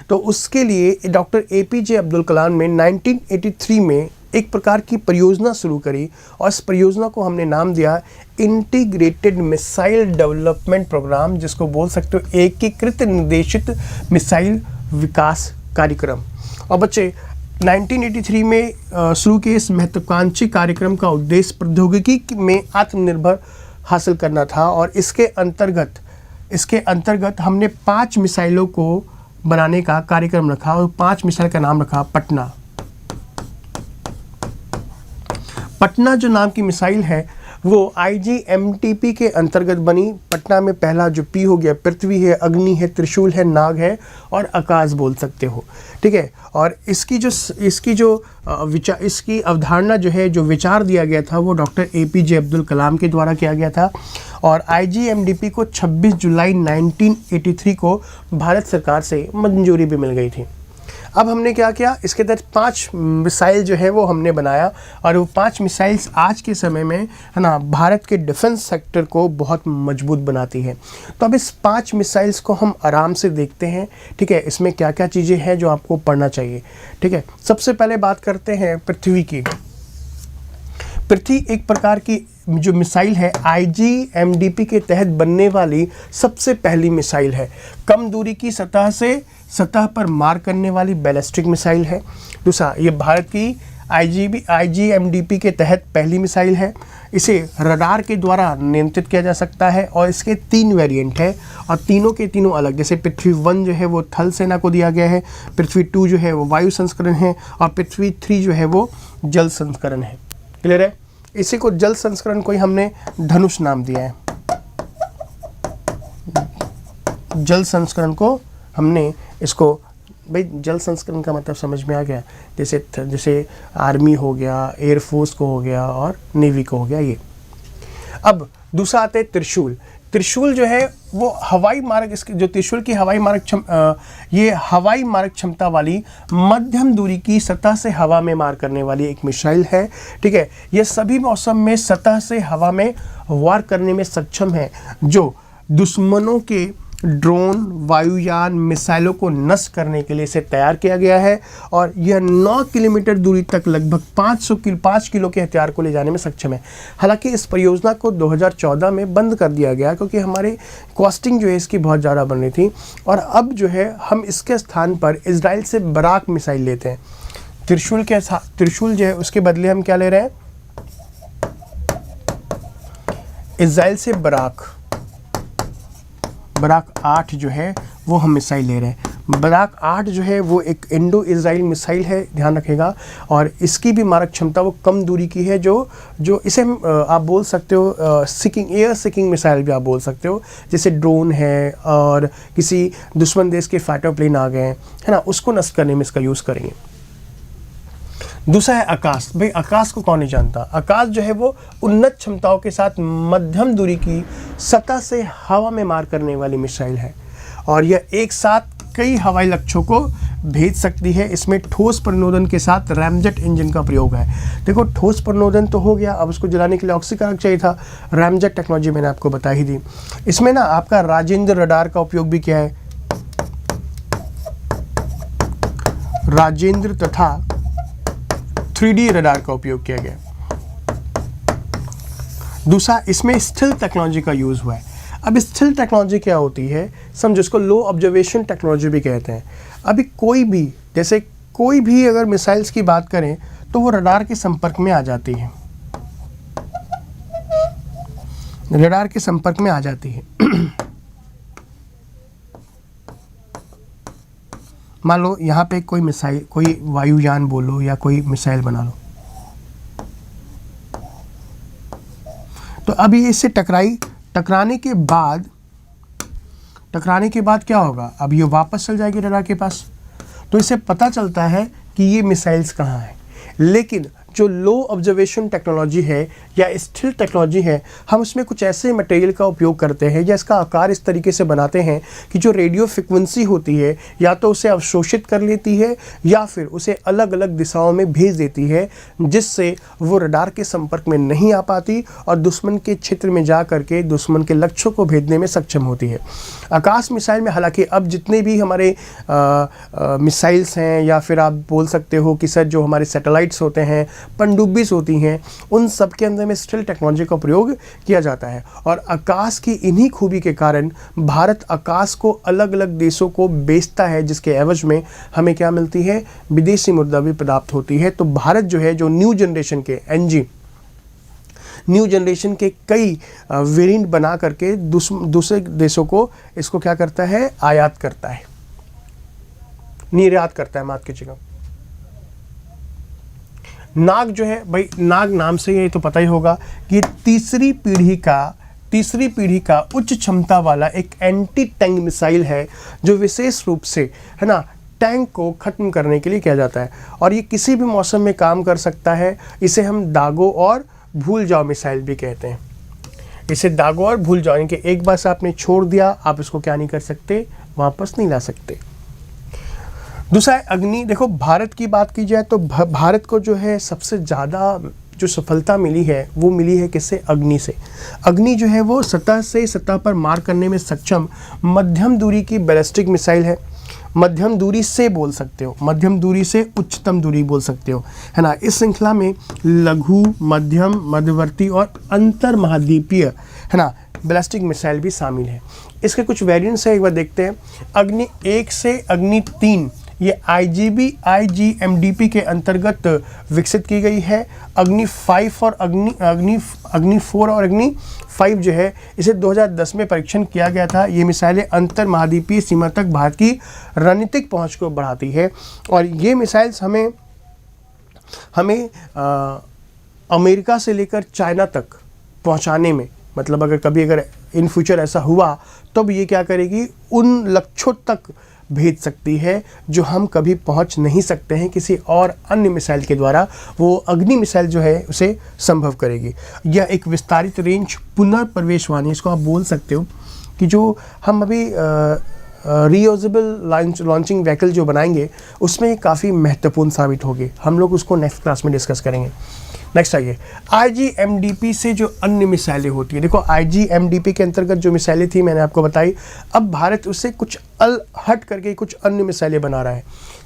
तो उसके लिए डॉक्टर एपीजे अब्दुल कलाम ने 1983 में एक प्रकार की परियोजना शुरू करी, और इस परियोजना को हमने नाम दिया इंटीग्रेटेड मिसाइल डेवलपमेंट प्रोग्राम, जिसको बोल सकते हो एकीकृत निर्देशित मिसाइल विकास कार्यक्रम। और बच्चे 1983 में शुरू किए इस महत्वाकांक्षी कार्यक्रम का उद्देश्य प्रौद्योगिकी में आत्मनिर्भर हासिल करना था, और इसके अंतर्गत हमने 5 मिसाइलों को बनाने का कार्यक्रम रखा, और 5 मिसाइल का नाम रखा पटना जो नाम की मिसाइल है वो IGMTP के अंतर्गत बनी। पटना में पहला जो P हो गया, पृथ्वी है, अग्नि है, त्रिशूल है, नाग है, और आकाश बोल सकते हो, ठीक है। और इसकी अवधारणा जो है, जो विचार दिया गया था वो डॉक्टर APJ अब्दुल कलाम के द्वारा किया गया था, और IGMDP को 26 जुलाई 1983 को भारत सरकार से मंजूरी भी मिल गई थी। अब हमने क्या किया, इसके तहत 5 मिसाइल जो है वो हमने बनाया, और वो 5 मिसाइल्स आज के समय में है ना भारत के डिफेंस सेक्टर को बहुत मजबूत बनाती है। तो अब इस 5 मिसाइल्स को हम आराम से देखते हैं, ठीक है। इसमें क्या क्या चीज़ें हैं जो आपको पढ़ना चाहिए, ठीक है। सबसे पहले बात करते हैं पृथ्वी की। पृथ्वी एक प्रकार की जो मिसाइल है IGMDP के तहत बनने वाली सबसे पहली मिसाइल है। कम दूरी की सतह पर मार करने वाली बैलिस्टिक मिसाइल है। दूसरा, ये भारत की IGMDP के तहत पहली मिसाइल है। इसे रडार के द्वारा नियंत्रित किया जा सकता है, और इसके 3 वेरिएंट है, और तीनों के तीनों अलग। जैसे पृथ्वी 1 जो है वो थल सेना को दिया गया है, पृथ्वी 2 जो है वो वायु संस्करण है, और पृथ्वी 3 जो है वो जल संस्करण है। क्लियर है। इसी को जल संस्करण को ही हमने धनुष नाम दिया है। जल संस्करण को हमने इसको, भाई जल संस्करण का मतलब समझ में आ गया, जैसे आर्मी हो गया, एयरफोर्स को हो गया, और नेवी को हो गया ये। अब दूसरा आता है त्रिशूल। त्रिशूल जो है वो हवाई मारक, इसके जो त्रिशूल की हवाई मारक ये हवाई मारक क्षमता वाली मध्यम दूरी की सतह से हवा में मार करने वाली एक मिसाइल है। ठीक है, ये सभी मौसम में सतह से हवा में वार करने में सक्षम है, जो दुश्मनों के ड्रोन, वायुयान, मिसाइलों को नष्ट करने के लिए इसे तैयार किया गया है। और यह 9 किलोमीटर दूरी तक लगभग 5 किलो के हथियार को ले जाने में सक्षम है। हालांकि इस परियोजना को 2014 में बंद कर दिया गया, क्योंकि हमारे कॉस्टिंग जो है इसकी बहुत ज़्यादा बन रही थी। और अब जो है हम इसके स्थान पर इजराइल से बराक मिसाइल लेते हैं। त्रिशूल जो है उसके बदले हम क्या ले रहे हैं? इजराइल से बराक 8 जो है वो हम मिसाइल ले रहे हैं। बराक 8 जो है वो एक इंडो इजराइल मिसाइल है, ध्यान रखेगा। और इसकी भी मारक क्षमता वो कम दूरी की है, जो इसे आप बोल सकते हो एयर सीकिंग मिसाइल भी आप बोल सकते हो। जैसे ड्रोन है और किसी दुश्मन देश के फाइटर प्लेन आ गए हैं, है ना, उसको नष्ट करने में इसका यूज़ करेंगे। दूसरा है आकाश। भाई आकाश को कौन नहीं जानता? आकाश जो है वो उन्नत क्षमताओं के साथ मध्यम दूरी की सतह से हवा में मार करने वाली मिसाइल है, और यह एक साथ कई हवाई लक्ष्यों को भेज सकती है। इसमें ठोस प्रणोदन के साथ रैमजेट इंजन का प्रयोग है। देखो, ठोस प्रणोदन तो हो गया, अब उसको जलाने के लिए ऑक्सीकरण चाहिए था। रैमजेट टेक्नोलॉजी मैंने आपको बता ही दी। इसमें ना आपका राजेंद्र रडार का उपयोग भी किया है। राजेंद्र तथा 3D रडार का उपयोग किया गया। दूसरा, इसमें स्थिल टेक्नोलॉजी का यूज़ हुआ है। अब स्थिल टेक्नोलॉजी क्या होती है, समझो, इसको लो ऑब्जर्वेशन टेक्नोलॉजी भी कहते हैं। अभी कोई भी अगर मिसाइल्स की बात करें तो वो रडार के संपर्क में आ जाती है, रडार के संपर्क में आ जाती है। मान लो यहाँ पे कोई मिसाइल, कोई वायुयान बोलो या कोई मिसाइल बना लो, तो अभी इससे टकराने के बाद क्या होगा? अब ये वापस चल जाएगी रडार के पास, तो इससे पता चलता है कि ये मिसाइल्स कहाँ हैं। लेकिन जो लो ऑब्जर्वेशन टेक्नोलॉजी है या स्थिल टेक्नोलॉजी है, हम उसमें कुछ ऐसे मटेरियल का उपयोग करते हैं या इसका आकार इस तरीके से बनाते हैं कि जो रेडियो फ्रिक्वेंसी होती है या तो उसे अवशोषित कर लेती है या फिर उसे अलग अलग दिशाओं में भेज देती है, जिससे वो रडार के संपर्क में नहीं आ पाती और दुश्मन के क्षेत्र में जा करके दुश्मन के लक्ष्यों को भेजने में सक्षम होती है। आकाश मिसाइल में हालांकि अब जितने भी हमारे मिसाइल्स हैं, या फिर आप बोल सकते हो कि सर जो हमारे सैटेलाइट्स होते हैं, पनडुब्बीज होती हैं, उन सब के अंदर में स्टिल टेक्नोलॉजी का प्रयोग किया जाता है। और आकाश की इन्हीं खूबी के कारण भारत आकाश को अलग अलग देशों को बेचता है, जिसके एवज में हमें क्या मिलती है? विदेशी मुद्रा भी प्राप्त होती है। तो भारत जो है, जो न्यू जनरेशन के NG न्यू जनरेशन के कई वेरिएंट बना करके दूसरे देशों को इसको क्या करता है? आयात करता है, निर्यात करता है, माफ कीजिएगा। नाग जो है, भाई नाग नाम से ये तो पता ही होगा कि तीसरी पीढ़ी का उच्च क्षमता वाला एक एंटी टैंक मिसाइल है, जो विशेष रूप से, है ना, टैंक को खत्म करने के लिए किया जाता है। और ये किसी भी मौसम में काम कर सकता है। इसे हम दागो और भूल जाओ मिसाइल भी कहते हैं। इसे दागो और भूल जाओ, यानी कि एक बार से आपने छोड़ दिया, आप इसको क्या नहीं कर सकते? वापस नहीं ला सकते। दूसरा है अग्नि। देखो, भारत की बात की जाए तो भारत को जो है सबसे ज़्यादा जो सफलता मिली है वो मिली है किससे? अग्नि से। अग्नि जो है वो सतह से सतह पर मार करने में सक्षम मध्यम दूरी की बैलिस्टिक मिसाइल है। मध्यम दूरी से बोल सकते हो, मध्यम दूरी से उच्चतम दूरी बोल सकते हो, है ना। इस श्रृंखला में लघु, मध्यम, मध्यवर्ती और अंतर महाद्वीपीय, है ना, बैलिस्टिक मिसाइल भी शामिल है। इसके कुछ वेरिएंट्स है, एक बार देखते हैं। अग्नि 1 से अग्नि 3 ये IGBIGMDP के अंतर्गत विकसित की गई है। अग्नि 5 और अग्नि 4 और अग्नि 5 जो है, इसे 2010 में परीक्षण किया गया था। ये मिसाइलें अंतर महाद्वीपीय सीमा तक भारत की रणनीतिक पहुंच को बढ़ाती है। और ये मिसाइल्स हमें अमेरिका से लेकर चाइना तक पहुंचाने में, मतलब अगर इन फ्यूचर ऐसा हुआ तो ये क्या करेगी? उन लक्ष्यों तक भेज सकती है जो हम कभी पहुंच नहीं सकते हैं किसी और अन्य मिसाइल के द्वारा। वो अग्नि मिसाइल जो है उसे संभव करेगी। यह एक विस्तारित रेंज पुनर्प्रवेशवाणी, इसको आप बोल सकते हो, कि जो हम अभी रीयूजेबल लॉन्चिंग व्हीकल जो बनाएंगे उसमें काफ़ी महत्वपूर्ण साबित होगी। हम लोग उसको नेक्स्ट क्लास में डिस्कस करेंगे। नेक्स्ट आइए, IGMDP से जो अन्य मिसाइलें होती है। देखो IGMDP के अंतर्गत जो मिसाइलें थी मैंने आपको बताई, अब भारत उससे कुछ हट करके कुछ अन्य मिसाइलें बना रहा है।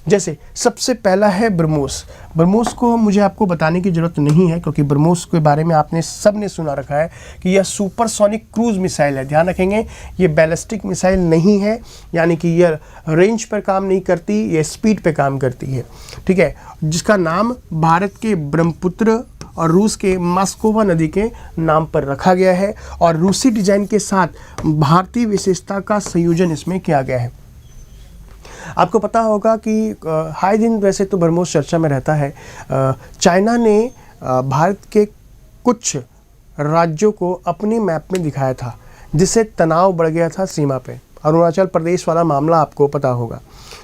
जैसे सबसे पहला है ब्रह्मोस। ब्रह्मोस को मुझे आपको बताने की ज़रूरत नहीं है क्योंकि ब्रह्मोस के बारे में आपने सब ने सुना रखा है कि यह सुपरसोनिक क्रूज मिसाइल है। ध्यान रखेंगे, ये बैलिस्टिक मिसाइल नहीं है, यानी कि यह रेंज पर काम नहीं करती, ये स्पीड पे काम करती है। ठीक है, जिसका नाम भारत के ब्रह्मपुत्र और रूस के मास्कोवा नदी के नाम पर रखा गया है और रूसी डिजाइन के साथ भारतीय विशेषता का संयोजन इसमें किया गया है। आपको पता होगा कि हाई दिन वैसे तो ब्रह्मोस चर्चा में रहता है। चाइना ने भारत के कुछ राज्यों को अपने मैप में दिखाया था, जिससे तनाव बढ़ गया था सीमा पे। अरुणाचल प्रदेश वाला मामला आपको पता होगा,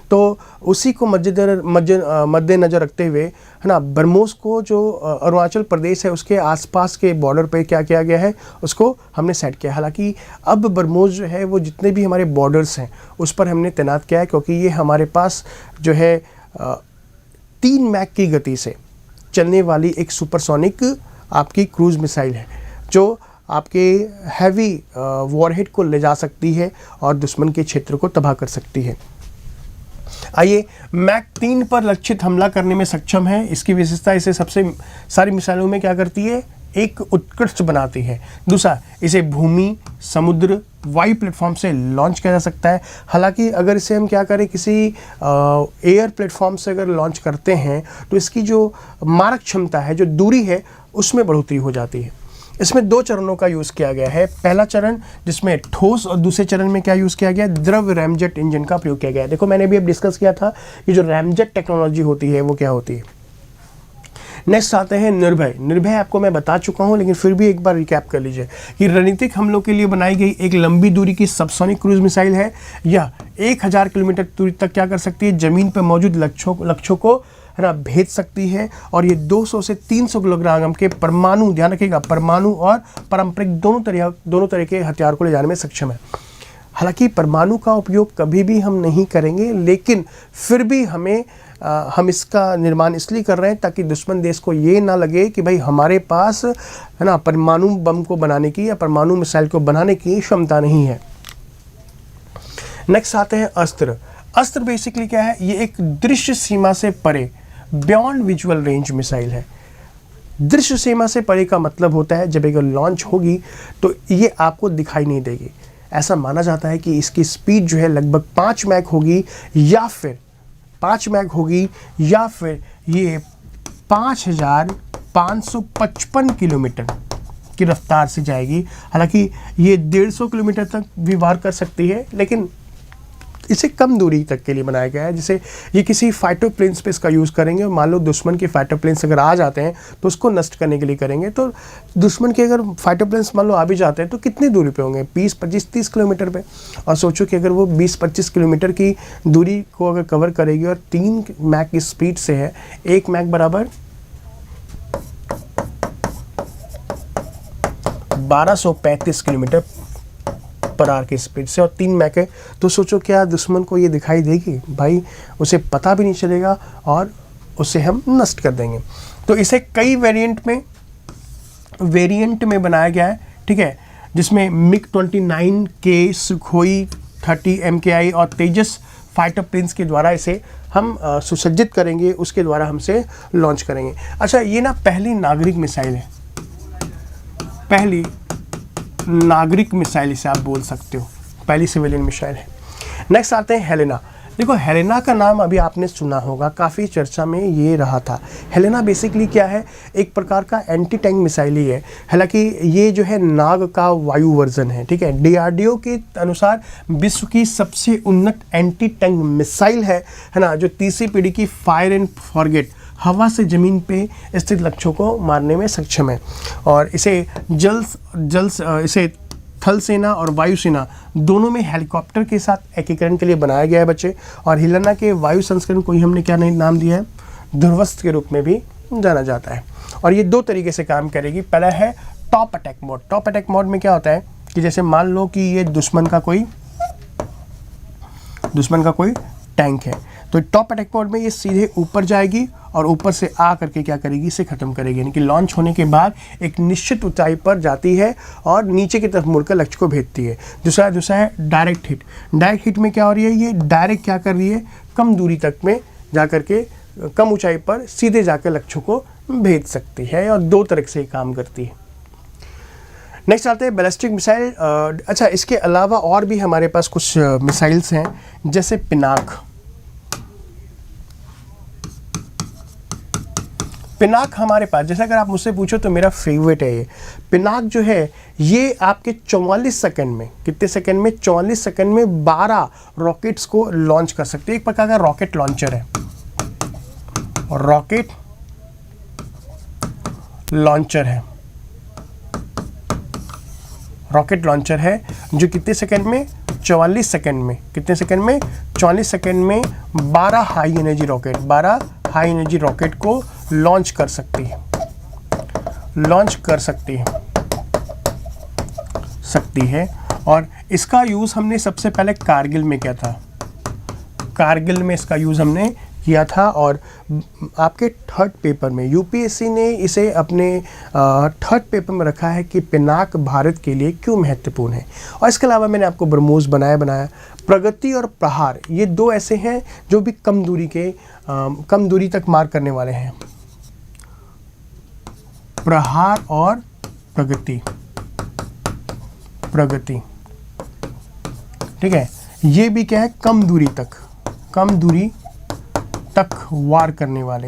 तो उसी को मद्देनजर रखते हुए है ना, ब्रह्मोस को जो अरुणाचल प्रदेश है उसके आसपास के बॉर्डर पे क्या किया गया है, उसको हमने सेट किया। हालांकि अब ब्रह्मोस जो है वो जितने भी हमारे बॉर्डर्स हैं उस पर हमने तैनात किया है, क्योंकि ये हमारे पास जो है 3 मैक की गति से चलने वाली एक सुपरसोनिक आपकी क्रूज मिसाइल है, जो आपके हैवी वॉरहेड को ले जा सकती है और दुश्मन के क्षेत्र को तबाह कर सकती है। आइए, मैक 3 पर लक्षित हमला करने में सक्षम है। इसकी विशेषता इसे सबसे सारी मिसाइलों में क्या करती है, एक उत्कृष्ट बनाती है। दूसरा, इसे भूमि, समुद्र, वायु प्लेटफॉर्म से लॉन्च किया जा सकता है। हालांकि अगर इसे हम क्या करें, किसी एयर प्लेटफॉर्म से अगर लॉन्च करते हैं तो इसकी जो मारक क्षमता है, जो दूरी है, उसमें बढ़ोतरी हो जाती है। इसमें 2 चरणों का यूज़ किया गया है। पहला चरण जिसमें ठोस और दूसरे चरण में क्या यूज़ किया गया, द्रव रैमजेट इंजन का प्रयोग किया गया है। देखो मैंने भी अब डिस्कस किया था कि जो रैमजेट टेक्नोलॉजी होती है वो क्या होती है। नेक्स्ट आते हैं निर्भय। निर्भय आपको मैं बता चुका हूं, लेकिन फिर भी एक बार रिकैप कर लीजिए कि रणनीतिक हमलों के लिए बनाई गई एक लंबी दूरी की सबसोनिक क्रूज मिसाइल है। यह 1000 किलोमीटर दूरी तक क्या कर सकती है, जमीन पर मौजूद लक्ष्यों को है ना भेज सकती है। और ये 200 से 300 किलोग्राम के परमाणु, ध्यान रखिएगा, परमाणु और पारंपरिक दोनों तरह के हथियार को ले जाने में सक्षम है। हालांकि परमाणु का उपयोग कभी भी हम नहीं करेंगे, लेकिन फिर भी हम इसका निर्माण इसलिए कर रहे हैं ताकि दुश्मन देश को ये ना लगे कि भाई हमारे पास है ना परमाणु बम को बनाने की या परमाणु मिसाइल को बनाने की क्षमता नहीं है। नेक्स्ट आते हैं अस्त्र। अस्त्र बेसिकली क्या है, ये एक दृश्य सीमा से परे, बियॉन्ड विजुअल रेंज मिसाइल है। दृश्य सीमा से परे का मतलब होता है जब अगर लॉन्च होगी तो ये आपको दिखाई नहीं देगी। ऐसा माना जाता है कि इसकी स्पीड जो है लगभग 5 मैक होगी या फिर 5555 किलोमीटर की रफ्तार से जाएगी। हालांकि ये 150 किलोमीटर तक भी वार कर सकती है, लेकिन इसे कम दूरी तक के लिए बनाया गया है। जैसे ये किसी फाइटर प्लेन्स पे इसका यूज़ करेंगे, मान लो दुश्मन के फाइटर प्लेन्स अगर आ जाते हैं तो उसको नष्ट करने के लिए करेंगे। तो दुश्मन के अगर फाइटर प्लेन्स मान लो आ भी जाते हैं तो कितनी दूरी पे होंगे, 20, 25, 30 किलोमीटर पे। और सोचो कि अगर वो 20-25 किलोमीटर की दूरी को अगर कवर करेगी और 3 मैक की स्पीड से है, 1 मैक बराबर 1235 किलोमीटर पर आवर की स्पीड से, और 3 मैक है, तो सोचो क्या दुश्मन को ये दिखाई देगी, भाई उसे पता भी नहीं चलेगा और उसे हम नष्ट कर देंगे। तो इसे कई वेरिएंट में बनाया गया है, ठीक है, जिसमें MiG-29 के, सुखोई 30 MKI और तेजस फाइटर प्लेन्स के द्वारा इसे हम सुसज्जित करेंगे, उसके द्वारा हमसे लॉन्च करेंगे। अच्छा, ये ना पहली नागरिक मिसाइल है, पहली नागरिक मिसाइल इसे आप बोल सकते हो, पहली सिविलियन मिसाइल है। नेक्स्ट आते हैं हेलेना। देखो हेलेना का नाम अभी आपने सुना होगा, काफ़ी चर्चा में ये रहा था। हेलेना बेसिकली क्या है, एक प्रकार का एंटी टैंक मिसाइल ही है। हालांकि ये जो है नाग का वायु वर्जन है, ठीक है। DRDO के अनुसार विश्व की सबसे उन्नत एंटी टैंक मिसाइल है ना, जो तीसरी पीढ़ी की फायर एंड फॉरगेट, हवा से ज़मीन पे स्थित लक्ष्यों को मारने में सक्षम है। और इसे इसे थल सेना और वायुसेना दोनों में हेलीकॉप्टर के साथ एकीकरण के लिए बनाया गया है बच्चे। और हिलना के वायु संस्करण को ही हमने क्या नाम दिया है, ध्रुवस्त्र के रूप में भी जाना जाता है। और ये दो तरीके से काम करेगी। पहला है top attack mode. Top attack mode में क्या होता है कि जैसे मान लो कि ये दुश्मन का कोई टैंक है, तो टॉप अटैक मोड में ये सीधे ऊपर जाएगी और ऊपर से आ करके क्या करेगी, इसे ख़त्म करेगी। यानी कि लॉन्च होने के बाद एक निश्चित ऊंचाई पर जाती है और नीचे की तरफ मुड़कर लक्ष्य को भेजती है। दूसरा है डायरेक्ट हिट। डायरेक्ट हिट में क्या हो रही है, ये डायरेक्ट क्या कर रही है, कम दूरी तक में जा करके कम ऊंचाई पर सीधे जाकर लक्ष्यों को भेज सकती है और दो तरह से काम करती है। नेक्स्ट आते हैं बैलिस्टिक मिसाइल। अच्छा, इसके अलावा और भी हमारे पास कुछ मिसाइल्स हैं, जैसे पिनाक। पिनाक हमारे पास, जैसे अगर आप मुझसे पूछो तो मेरा फेवरेट है ये पिनाक जो है। ये आपके 44 सेकंड में, कितने सेकंड में, 44 सेकंड में 12 रॉकेट्स को लॉन्च कर सकते हैं। एक प्रकार का रॉकेट लॉन्चर है, रॉकेट लॉन्चर है, रॉकेट लॉन्चर है जो कितने सेकंड में, 44 सेकंड में, कितने सेकंड में, 44 सेकंड में 12 हाई एनर्जी रॉकेट को लॉन्च कर सकती है। और इसका यूज़ हमने सबसे पहले कारगिल में किया था, कारगिल में इसका यूज़ हमने किया था। और आपके थर्ड पेपर में यूपीएससी ने इसे अपने थर्ड पेपर में रखा है कि पिनाक भारत के लिए क्यों महत्वपूर्ण है। और इसके अलावा मैंने आपको ब्रह्मोस बनाया। प्रगति और प्रहार, ये दो ऐसे हैं जो भी कम दूरी तक मार करने वाले हैं। प्रहार और प्रगति, ठीक है। ये भी क्या है, कम दूरी तक वार करने वाले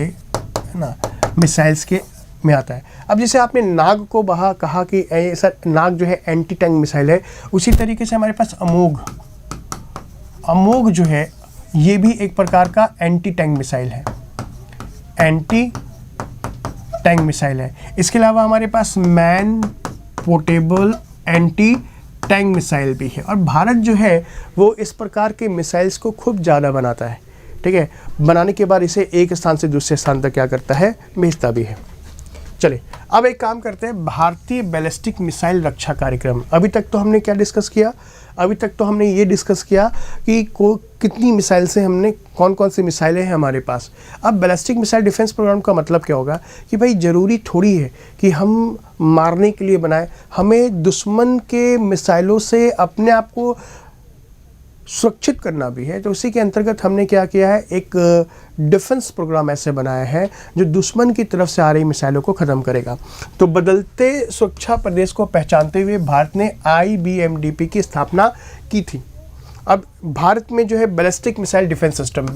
है ना, मिसाइल्स के में आता है। अब जैसे आपने नाग को कहा कि ऐसा नाग जो है एंटी टैंक मिसाइल है, उसी तरीके से हमारे पास अमोघ जो है ये भी एक प्रकार का एंटी टैंक मिसाइल है। इसके अलावा हमारे पास man portable anti tank missile भी है। और भारत जो है वो इस प्रकार के मिसाइल्स को खूब ज़्यादा बनाता है, ठीक है। बनाने के बाद इसे एक स्थान से दूसरे स्थान तक क्या करता है, भेजता भी है। चलिए अब एक काम करते हैं, भारतीय बैलिस्टिक मिसाइल रक्षा कार्यक्रम। अभी तक तो हमने क्या डिस्कस किया, अभी तक तो हमने ये डिस्कस किया कि कितनी मिसाइल से हमने कौन कौन सी मिसाइलें हैं हमारे पास। अब बैलिस्टिक मिसाइल डिफेंस प्रोग्राम का मतलब क्या होगा कि भाई ज़रूरी थोड़ी है कि हम मारने के लिए बनाए, हमें दुश्मन के मिसाइलों से अपने आप को सुरक्षित करना भी है। तो उसी के अंतर्गत हमने क्या किया है, एक डिफेंस प्रोग्राम ऐसे बनाया है जो दुश्मन की तरफ से आ रही मिसाइलों को ख़त्म करेगा। तो बदलते सुरक्षा प्रदेश को पहचानते हुए भारत ने IBMDP की स्थापना की थी। अब भारत में जो है ballistic missile defence system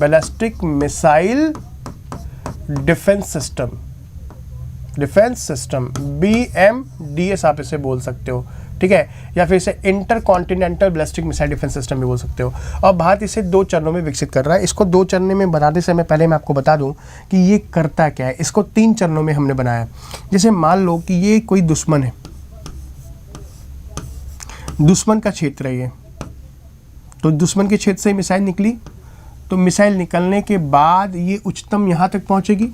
BMDS आप इसे बोल सकते हो, ठीक है, या फिर इसे inter continental ballistic missile defence system भी बोल सकते हो। और भारत इसे 2 चरणों में विकसित कर रहा है। इसको 2 चरणों में बनाने से मैं पहले मैं आपको बता दूं कि ये करता क्या है। इसको 3 चरणों में हमने बनाया। जैसे मान लो कि ये कोई दुश्मन है, दुश्मन का क्षेत्र है ये, तो दुश्मन के क्षेत्र से मिसाइल निकली, तो मिसाइल निकलने के बाद ये उच्चतम यहाँ तक पहुँचेगी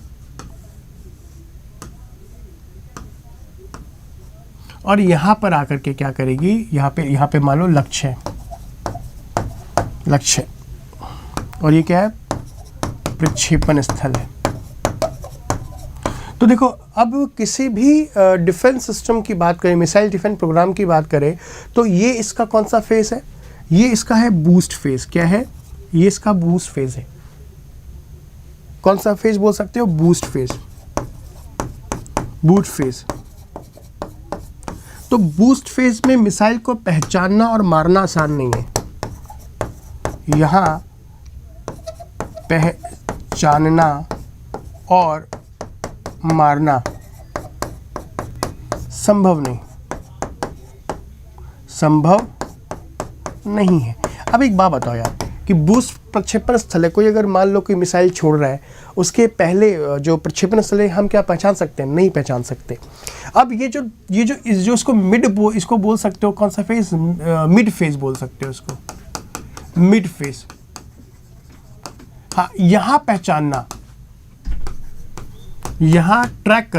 और यहाँ पर आकर के क्या करेगी, यहाँ पे मान लो लक्ष्य और ये क्या है, प्रक्षेपण स्थल है। तो देखो अब किसी भी डिफेंस सिस्टम की बात करें, मिसाइल डिफेंस प्रोग्राम की बात करें, तो ये इसका कौन सा फेज है, ये इसका है बूस्ट फेज। क्या है ये, इसका बूस्ट फेज है। कौन सा फेज बोल सकते हो, बूस्ट फेज। तो बूस्ट फेज में मिसाइल को पहचानना और मारना आसान नहीं है। यहाँ पहचानना और मारना संभव नहीं है। अब एक बात बताओ यार कि बूस्ट प्रक्षेपण स्थल है, कोई अगर मान लो कोई मिसाइल छोड़ रहा है, उसके पहले जो प्रक्षेपण स्थल है हम क्या पहचान सकते हैं? नहीं पहचान सकते। अब ये जो इसको इसको बोल सकते हो कौन सा फेज? मिड फेज बोल सकते हो इसको, मिड फेज। हाँ, यहां पहचानना, यहां ट्रैक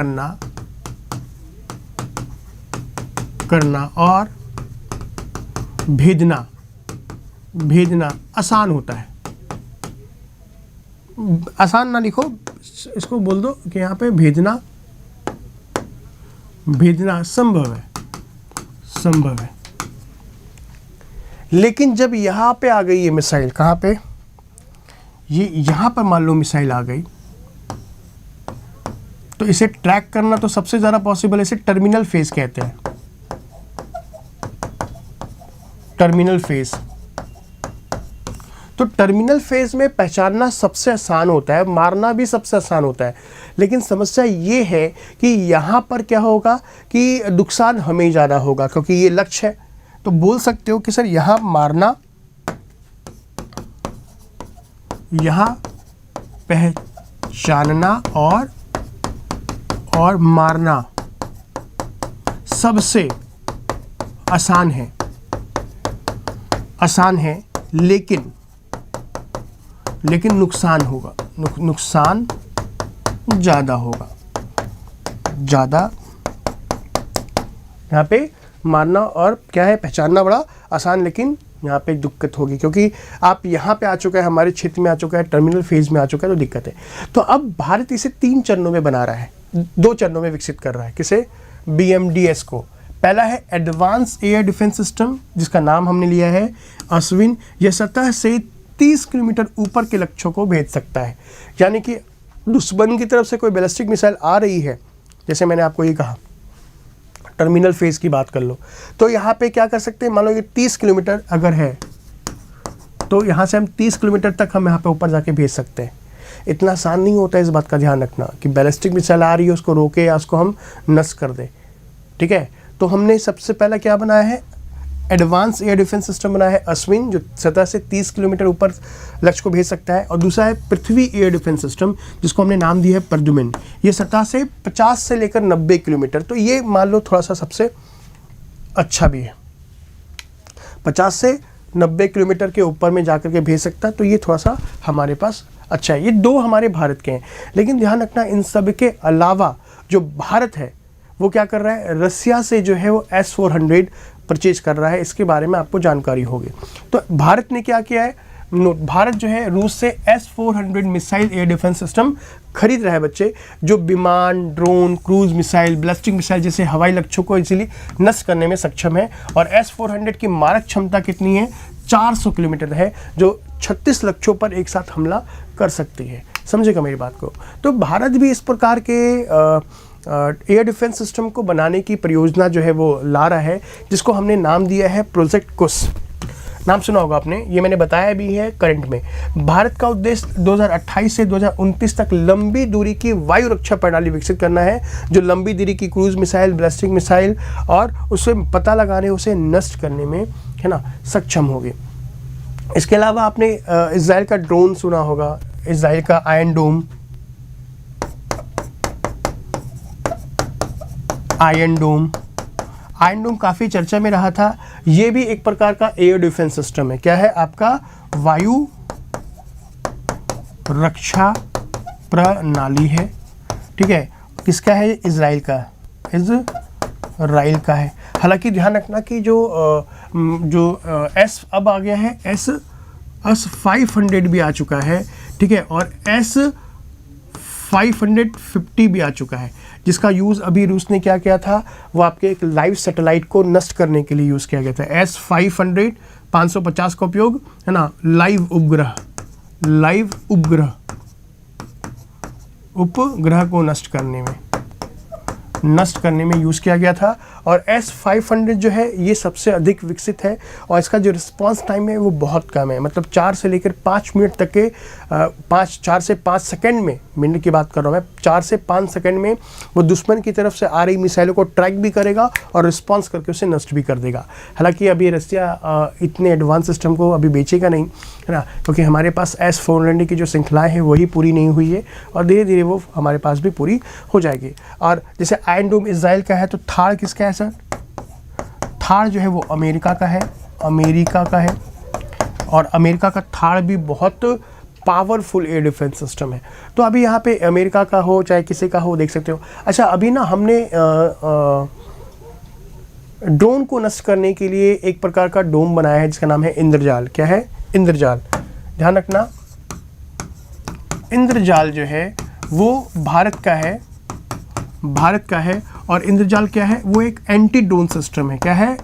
करना और भेजना आसान होता है। आसान ना लिखो, इसको बोल दो कि यहाँ पे भेजना संभव है। लेकिन जब यहाँ पे आ गई ये मिसाइल, कहाँ पे? ये यहाँ पर मान लो मिसाइल आ गई, तो इसे ट्रैक करना तो सबसे ज़्यादा पॉसिबल है। इसे टर्मिनल फेज कहते हैं, टर्मिनल फेज। तो टर्मिनल फेज में पहचानना सबसे आसान होता है, मारना भी सबसे आसान होता है। लेकिन समस्या ये है कि यहाँ पर क्या होगा कि नुकसान हमें ज़्यादा होगा, क्योंकि ये लक्ष्य है। तो बोल सकते हो कि सर यहाँ मारना, यहाँ पहचानना और मारना सबसे आसान है, लेकिन नुकसान होगा, नुकसान ज़्यादा होगा। यहाँ पे मारना और क्या है, पहचानना बड़ा आसान, लेकिन यहाँ पे दिक्कत होगी, क्योंकि आप यहाँ पे आ चुका है, हमारे क्षेत्र में आ चुका है, टर्मिनल फेज में आ चुका है, तो दिक्कत है। तो अब भारत इसे 3 चरणों में बना रहा है, 2 चरणों में विकसित कर रहा है। किसे? BMDS को। पहला है एडवांस एयर डिफेंस सिस्टम, जिसका नाम हमने लिया है अश्विन। यह सतह से 30 किलोमीटर ऊपर के लक्ष्यों को भेज सकता है। यानी कि दुश्मन की तरफ से कोई बैलिस्टिक मिसाइल आ रही है, जैसे मैंने आपको ये कहा, टर्मिनल फेज की बात कर लो, तो यहाँ पे क्या कर सकते हैं? मान लो ये 30 किलोमीटर अगर है, तो यहाँ से हम 30 किलोमीटर तक हम यहाँ पे ऊपर जाके भेज सकते हैं। इतना आसान नहीं होता है, इस बात का ध्यान रखना कि बैलिस्टिक मिसाइल आ रही है उसको रोके या उसको हम नष्ट कर दें। ठीक है, तो हमने सबसे पहला क्या बनाया है? एडवांस एयर डिफेंस सिस्टम बनाया है अश्विन, जो सतह से 30 किलोमीटर ऊपर लक्ष्य को भेज सकता है। और दूसरा है पृथ्वी एयर डिफेंस सिस्टम, जिसको हमने नाम दिया है प्रद्युम्न। ये सतह से 50 से लेकर 90 किलोमीटर, तो ये मान लो थोड़ा सा सबसे अच्छा भी है। 50 से 90 किलोमीटर के ऊपर में जाकर के भेज सकता है, तो ये थोड़ा सा हमारे पास अच्छा है। ये 2 हमारे भारत के हैं। लेकिन ध्यान रखना, इन सब के अलावा जो भारत है वो क्या कर रहा है? रसिया से जो है वो S-400 परचेज कर रहा है। इसके बारे में आपको जानकारी होगी। तो भारत ने क्या किया है? भारत जो है रूस से S-400 missile air defence system खरीद रहा है बच्चे, जो विमान, drone, cruise missile, ballistic missile जैसे हवाई लक्ष्यों को इजीली नष्ट करने में सक्षम है। और S-400 की मारक क्षमता कितनी है? 400 किलोमीटर है, जो 36 लक्ष्यों पर एक साथ हमला कर सकती है। समझेगा मेरी बात को? तो भारत भी इस प्रकार के एयर डिफेंस सिस्टम को बनाने की परियोजना जो है वो ला रहा है, जिसको हमने नाम दिया है प्रोजेक्ट कुश। नाम सुना होगा आपने, ये मैंने बताया भी है करंट में। भारत का उद्देश्य 2028 से 2029 तक लंबी दूरी की वायु रक्षा प्रणाली विकसित करना है, जो लंबी दूरी की क्रूज मिसाइल, बैलिस्टिक मिसाइल और उसे पता लगाने, उसे नष्ट करने में है ना सक्षम होगी। इसके अलावा आपने इजराइल का ड्रोन सुना होगा, इजराइल का आयरन डोम, आयरन डोम काफ़ी चर्चा में रहा था। ये भी एक प्रकार का एयर डिफेंस सिस्टम है। क्या है? आपका वायु रक्षा प्रणाली है। ठीक है, किसका है? इजराइल का, इजराइल का है। हालांकि ध्यान रखना कि जो एस अब आ गया है, S-500 भी आ चुका है। ठीक है, और S-550 भी आ चुका है, जिसका यूज़ अभी रूस ने क्या किया था? वो आपके एक लाइव सैटेलाइट को नष्ट करने के लिए यूज़ किया गया था। S-500 550 का उपयोग है ना लाइव उपग्रह को नष्ट करने में यूज़ किया गया था। और S-500 जो है ये सबसे अधिक विकसित है और इसका जो रिस्पांस टाइम है वो बहुत कम है, मतलब 4 से लेकर 5 मिनट तक के 4 से 5 सेकंड में, मिनट की बात कर रहा हूँ मैं, 4 से 5 सेकंड में वो दुश्मन की तरफ से आ रही मिसाइलों को ट्रैक भी करेगा और रिस्पांस करके उसे नष्ट भी कर देगा। हालांकि अभी रसिया इतने एडवांस सिस्टम को अभी बेचेगा नहीं, है ना, क्योंकि हमारे पास S-400 की जो श्रृंखलाएँ हैं वही पूरी नहीं हुई है और धीरे धीरे वो हमारे पास भी पूरी हो जाएगी। और जैसे आयरन डोम इजराइल का है, तो थार किसका है सर? थार जो है वो अमेरिका का है, और अमेरिका का थार भी बहुत पावरफुल एयर डिफेंस सिस्टम है। तो अभी यहाँ पे अमेरिका का हो चाहे किसी का हो, देख सकते हो। अच्छा, अभी ना हमने ड्रोन को नष्ट करने के लिए एक प्रकार का डोम बनाया है जिसका नाम है इंद्रजाल। क्या है? इंद्रजाल। ध्यान रखना, इंद्रजाल जो है वो भारत का है और इंद्रजाल क्या है? वो एक एंटी ड्रोन सिस्टम है। क्या है?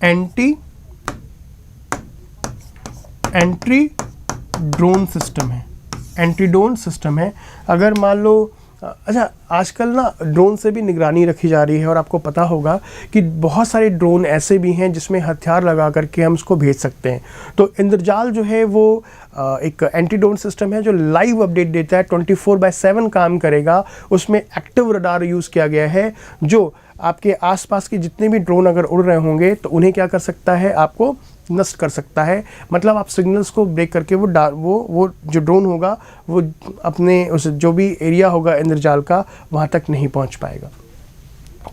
एंटी ड्रोन सिस्टम है। अगर मान लो, अच्छा, आजकल ना ड्रोन से भी निगरानी रखी जा रही है और आपको पता होगा कि बहुत सारे ड्रोन ऐसे भी हैं जिसमें हथियार लगा करके हम उसको भेज सकते हैं। तो इंद्रजाल जो है वो एक एंटी ड्रोन सिस्टम है जो लाइव अपडेट देता है, 24/7 काम करेगा। उसमें एक्टिव रडार यूज़ किया गया है जो आपके आसपास के जितने भी ड्रोन अगर उड़ रहे होंगे तो उन्हें क्या कर सकता है? आपको नष्ट कर सकता है। मतलब आप सिग्नल्स को ब्रेक करके वो जो ड्रोन होगा वो अपने उस जो भी एरिया होगा इंद्रजाल का वहाँ तक नहीं पहुँच पाएगा।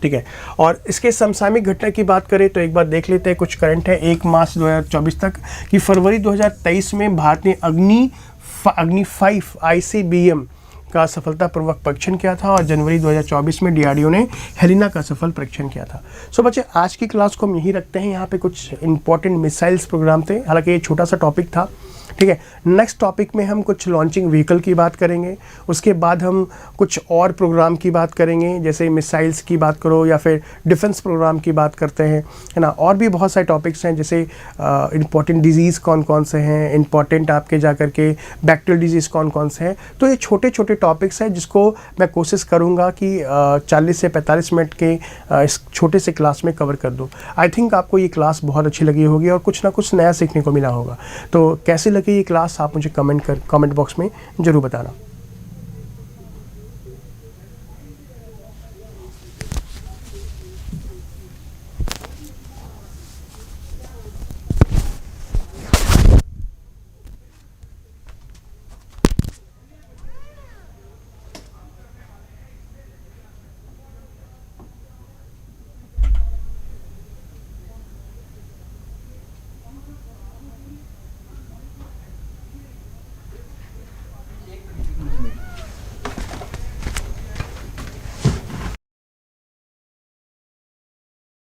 ठीक है। और इसके समसामयिक घटना की बात करें तो एक बार देख लेते हैं, कुछ करंट है 1 मार्च 2024 तक कि फरवरी 2023 में भारत ने अग्नि 5 ICBM का सफलतापूर्वक परीक्षण किया था और जनवरी 2024 में DRDO ने हेलिना का सफल परीक्षण किया था। सो बच्चे, आज की क्लास को हम यहीं रखते हैं। यहाँ पे कुछ इंपॉर्टेंट मिसाइल्स प्रोग्राम थे, हालांकि ये छोटा सा टॉपिक था। ठीक है। नेक्स्ट टॉपिक में हम कुछ लॉन्चिंग व्हीकल की बात करेंगे, उसके बाद हम कुछ और प्रोग्राम की बात करेंगे, जैसे मिसाइल्स की बात करो या फिर डिफेंस प्रोग्राम की बात करते हैं, है ना। और भी बहुत सारे टॉपिक्स हैं, जैसे इंपॉर्टेंट डिजीज़ कौन कौन से हैं, इंपॉर्टेंट आपके जा कर के बैक्टीरियल डिजीज़ कौन कौन से हैं। तो ये छोटे छोटे टॉपिक्स हैं जिसको मैं कोशिश करूँगा कि 40 से 45 मिनट के इस छोटे से क्लास में कवर कर दूँ। आई थिंक आपको ये क्लास बहुत अच्छी लगी होगी और कुछ ना कुछ नया सीखने को मिला होगा। तो कैसे लगी ये क्लास आप मुझे कमेंट बॉक्स में ज़रूर बताना।